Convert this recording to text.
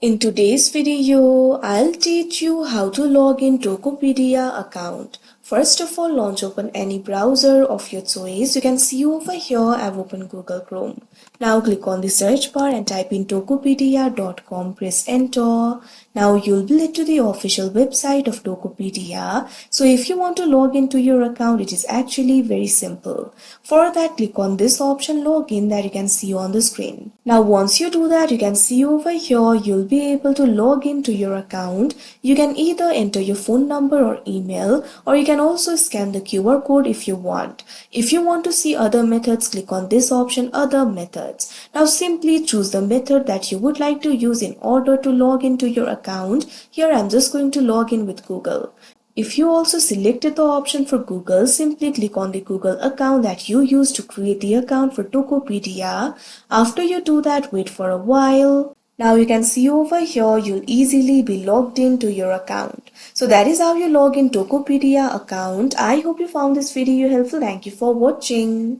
In today's video, I'll teach you how to log in Tokopedia account. First of all, launch open any browser of your choice. You can see over here I've opened Google Chrome. Now click on the search bar and type in tokopedia.com. Press enter. Now you'll be led to the official website of Tokopedia. So if you want to log into your account, it is actually very simple. For that, click on this option login that you can see on the screen. Now once you do that, you can see over here you'll be able to log into your account. You can either enter your phone number or email, or you can also scan the QR code if you want. If you want to see other methods, click on this option other methods. Now simply choose the method that you would like to use in order to log into your account. Here I'm just going to log in with Google. If you also selected the option for Google, simply click on the Google account that you used to create the account for Tokopedia. After you do that, wait for a while. Now you can see over here you'll easily be logged into your account. So that is how you log in Tokopedia account. I hope you found this video helpful. Thank you for watching.